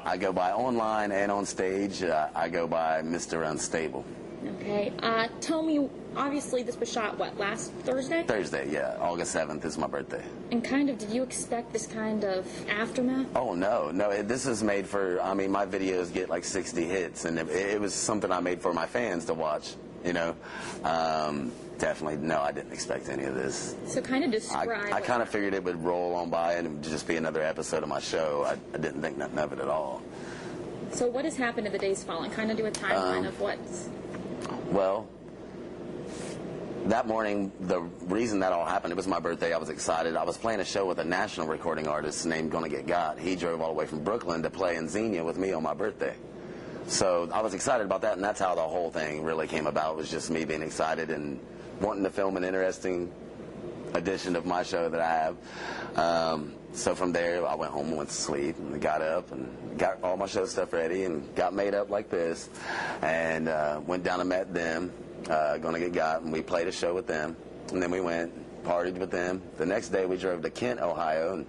I go by online and on stage. I go by Mr. Unstable. Okay. Tell me, obviously this was shot, what, last Thursday? Thursday, yeah. August 7th is my birthday. And kind of, did you expect this kind of aftermath? Oh, no. No, this is made for, I mean, my videos get like 60 hits, and it was something I made for my fans to watch, you know. Definitely, no, I didn't expect any of this. So kind of describe. I kind of figured it would roll on by and it would just be another episode of my show. I didn't think nothing of it at all. So what has happened in the days following? Kind of do a timeline of what's... Well, that morning, the reason that all happened, it was my birthday. I was excited. I was playing a show with a national recording artist named Gonna Get Got. He drove all the way from Brooklyn to play in Xenia with me on my birthday. So I was excited about that, and that's how the whole thing really came about, was just me being excited and wanting to film an interesting edition of my show that I have. So from there, I went home and went to sleep and got up and got all my show stuff ready and got made up like this and went down and met them, Gonna Get Got, and we played a show with them. And then we went, partied with them. The next day, we drove to Kent, Ohio, and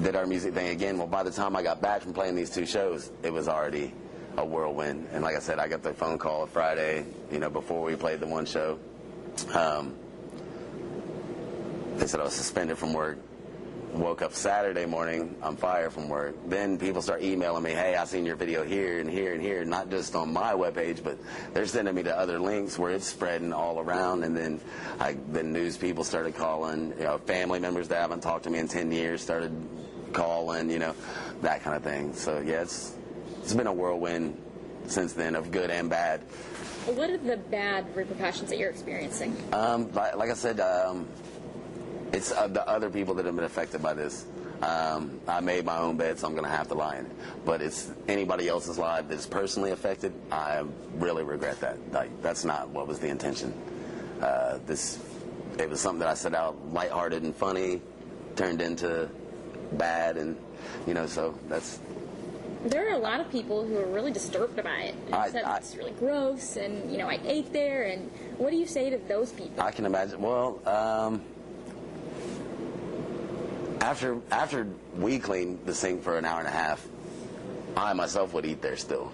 did our music thing again. Well, by the time I got back from playing these two shows, it was already a whirlwind. And like I said, I got the phone call Friday, you know, before we played the one show. They said I was suspended from work. Woke up Saturday morning, I'm fired from work. Then people start emailing me, hey, I seen your video here and here and here, not just on my webpage, but they're sending me to other links where it's spreading all around. And then the news people started calling, you know, family members that haven't talked to me in 10 years started calling, you know, that kind of thing. So yeah, it's been a whirlwind since then, of good and bad. What are the bad repercussions that you're experiencing? Like I said, it's the other people that have been affected by this. I made my own bed, so I'm going to have to lie in it. But it's anybody else's life that's personally affected. I really regret that. Like, that's not what was the intention. It was something that I set out lighthearted and funny, turned into bad, and you know, so that's. There are a lot of people who are really disturbed by it. And said it's really gross, and you know, I ate there. And what do you say to those people? I can imagine. Well, after we cleaned the sink for an hour and a half, I myself would eat there still.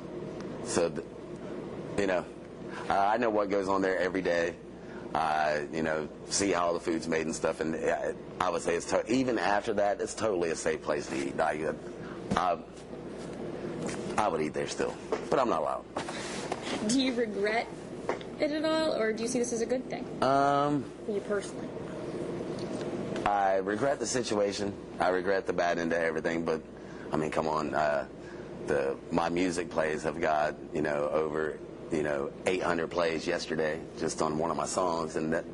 So, you know, I know what goes on there every day. You know, see how the food's made and stuff. And I would say it's even after that, it's totally a safe place to eat. I would eat there still, but I'm not allowed. Do you regret it at all, or do you see this as a good thing? For you personally? I regret the situation. I regret the bad end of everything, but I mean, come on. My music plays have got, you know, over, you know, 800 plays yesterday just on one of my songs, and that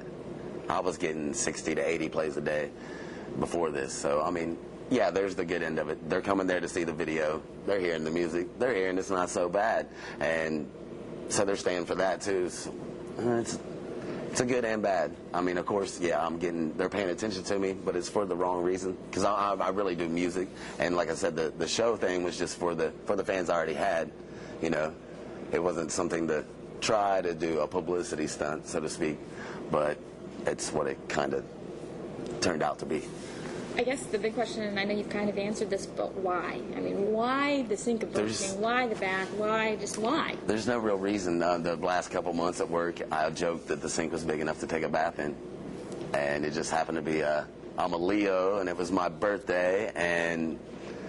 I was getting 60 to 80 plays a day before this. So I mean, yeah, there's the good end of it. They're coming there to see the video. They're hearing the music. They're hearing it's not so bad, and so they're staying for that too. So, it's a good and bad. I mean, of course, yeah, they're paying attention to me, but it's for the wrong reason, because I really do music, and like I said, the show thing was just for the fans I already had. You know, it wasn't something to try to do a publicity stunt, so to speak, but it's what it kind of turned out to be. I guess the big question, and I know you've kind of answered this, but why? I mean, why the sink of bursting? Why the bath? Why? Just why? There's no real reason. The last couple months at work, I joked that the sink was big enough to take a bath in. And it just happened to be, I'm a Leo, and it was my birthday, and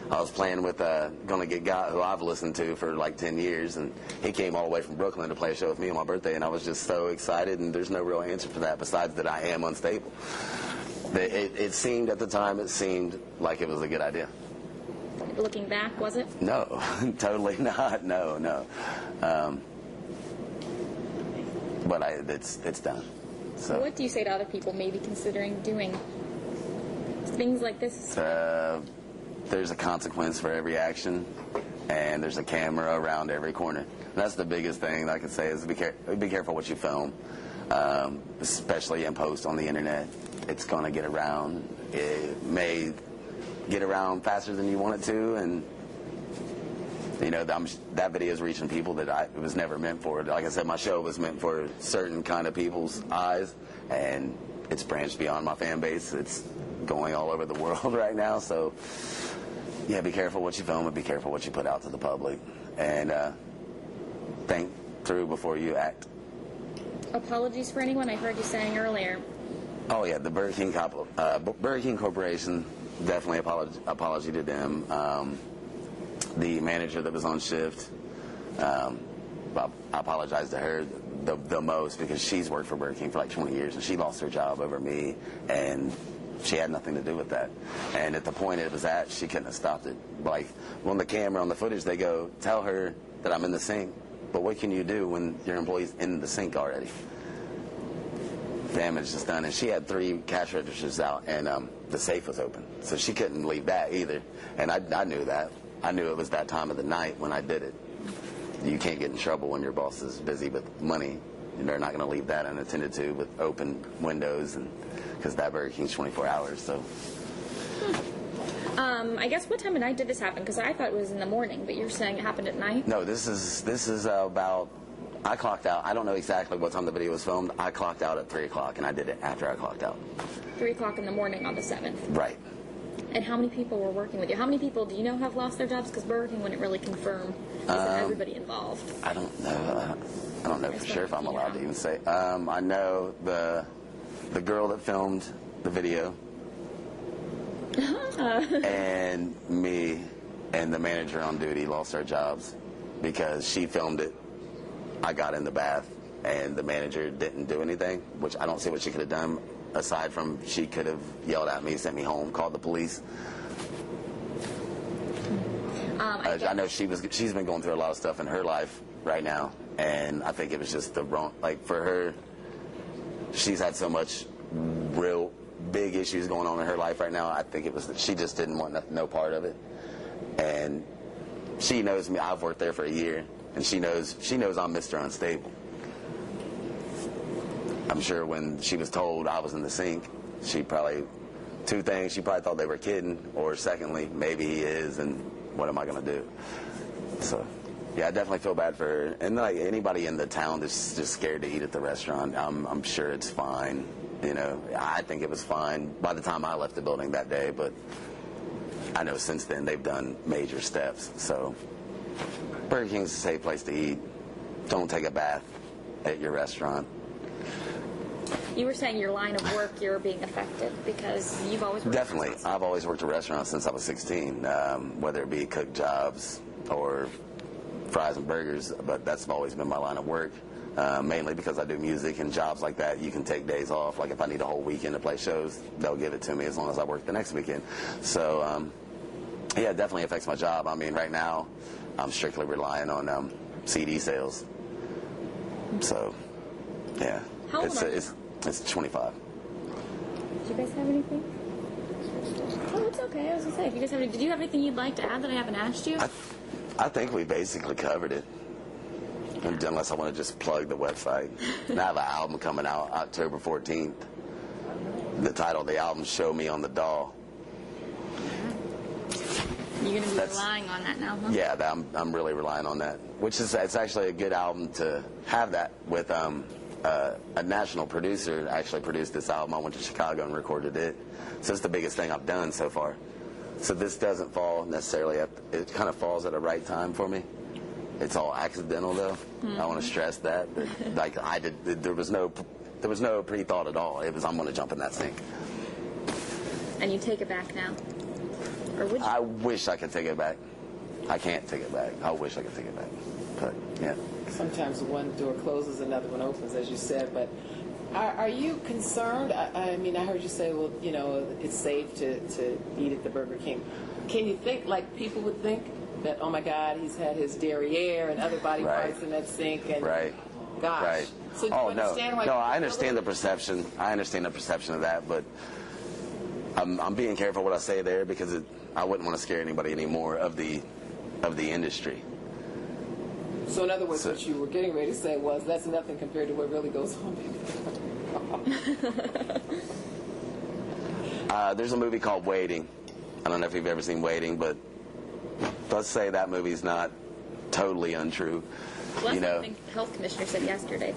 I was playing with Gonna Get Got, who I've listened to for like 10 years, and he came all the way from Brooklyn to play a show with me on my birthday, and I was just so excited, and there's no real answer for that besides that I am unstable. It seemed at the time, it seemed like it was a good idea. Looking back, was it? No, totally not. No. But it's done. So what do you say to other people maybe considering doing things like this? There's a consequence for every action, and there's a camera around every corner. And that's the biggest thing I can say is be careful what you film, especially in post on the internet. It's going to get around. It may get around faster than you want it to, and you know, that video is reaching people that it was never meant for. Like I said, my show was meant for certain kind of people's eyes, and it's branched beyond my fan base. It's going all over the world right now, so Yeah, be careful what you film and be careful what you put out to the public. And think through before you act. Apologies for anyone I heard you saying earlier. Oh, yeah, the Burger King Corporation, definitely apology to them. The manager that was on shift, I apologize to her the most because she's worked for Burger King for like 20 years and she lost her job over me, and she had nothing to do with that. And at the point it was at, she couldn't have stopped it. Like, on the camera, on the footage, they go, tell her that I'm in the sink. But what can you do when your employee's in the sink already? Damage is done. And she had 3 cash registers out, and the safe was open. So she couldn't leave that either. And I knew that. I knew it was that time of the night when I did it. You can't get in trouble when your boss is busy with money. And they're not going to leave that unattended to with open windows, and because that Burger King's 24 hours. So. I guess what time of night did this happen? Because I thought it was in the morning, but you're saying it happened at night? No, this is about. I clocked out. I don't know exactly what time the video was filmed. I clocked out at 3 o'clock, and I did it after I clocked out. 3 o'clock in the morning on the 7th. Right. And how many people were working with you? How many people do you know have lost their jobs? Because Burger King wouldn't really confirm. Isn't everybody involved? I don't know. I don't know for sure if I'm allowed to even say. I know the girl that filmed the video, and me and the manager on duty lost our jobs because she filmed it. I got in the bath, and the manager didn't do anything, which I don't see what she could have done aside from she could have yelled at me, sent me home, called the police. I know she's been going through a lot of stuff in her life right now, and I think it was just the wrong, like, for her, she's had so much real big issues going on in her life right now. I think it was that she just didn't want no part of it. And she knows me. I've worked there for a year, and she knows I'm Mr. Unstable. I'm sure when she was told I was in the sink, she probably, 2 things, she probably thought they were kidding, or secondly, maybe he is, and what am I going to do? So, yeah, I definitely feel bad for her. And like anybody in the town that's just scared to eat at the restaurant, I'm sure it's fine. You know, I think it was fine by the time I left the building that day, but I know since then they've done major steps. So, Burger King's a safe place to eat. Don't take a bath at your restaurant. You were saying your line of work, you're being affected because you've always worked. Definitely. I've always worked at restaurants since I was 16, whether it be cook jobs or fries and burgers, but that's always been my line of work, mainly because I do music and jobs like that. You can take days off. Like if I need a whole weekend to play shows, they'll give it to me as long as I work the next weekend. So, yeah, it definitely affects my job. I mean, right now, I'm strictly relying on CD sales. So, yeah. How old are you? It's 25. Do you guys have anything? Oh, it's okay. I was going to say, if you guys have did you have anything you'd like to add that I haven't asked you? I think we basically covered it. Unless I want to just plug the website. And I have an album coming out October 14th. The title of the album is Show Me on the Doll. You're going to be relying on that now, huh? Yeah, I'm really relying on that. Which is, it's actually a good album to have that with a national producer actually produced this album. I went to Chicago and recorded it. So it's the biggest thing I've done so far. So this doesn't fall necessarily it kind of falls at a right time for me. It's all accidental though. Mm-hmm. I want to stress that. Like there was no pre-thought at all. It was, I'm going to jump in that sink. And you take it back now? Or would you? I wish I could take it back. I can't take it back. I wish I could take it back. But yeah. Sometimes one door closes, another one opens, as you said. But are you concerned? I mean, I heard you say, well, you know, it's safe to eat at the Burger King. Can you think like people would think that, oh my God, he's had his derriere and other body parts in that sink, and gosh. Right. So do you understand why? No, I understand the perception. I understand the perception of that, but I'm being careful what I say there because I wouldn't want to scare anybody anymore of the industry. So in other words, what you were getting ready to say was that's nothing compared to what really goes on. There's a movie called Waiting. I don't know if you've ever seen Waiting, but let's say that movie's not totally untrue. Well, you know, I think the health commissioner said yesterday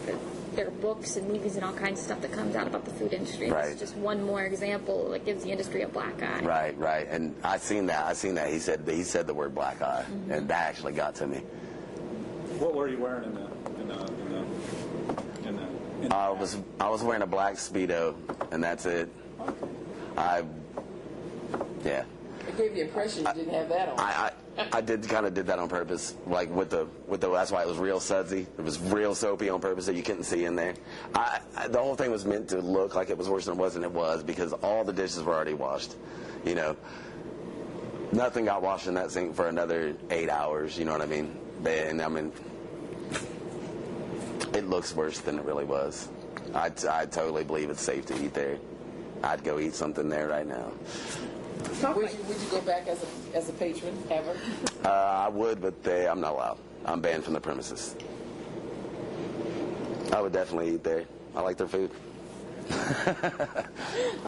that there are books and movies and all kinds of stuff that comes out about the food industry. Right. It's just one more example that gives the industry a black eye. Right. And I seen that. He said the word black eye, and that actually got to me. What were you wearing in the I was wearing a black Speedo, and that's it. Yeah. It gave the impression you didn't have that on. I did that on purpose, like with the that's why it was real sudsy. It was real soapy on purpose, so you couldn't see in there. The whole thing was meant to look like it was worse than it was, and it was, because all the dishes were already washed. You know, nothing got washed in that sink for another 8 hours. You know what I mean? And I mean, it looks worse than it really was. I totally believe it's safe to eat there. I'd go eat something there right now. Would you go back as a patron ever? I would, but I'm not allowed. I'm banned from the premises. I would definitely eat there. I like their food.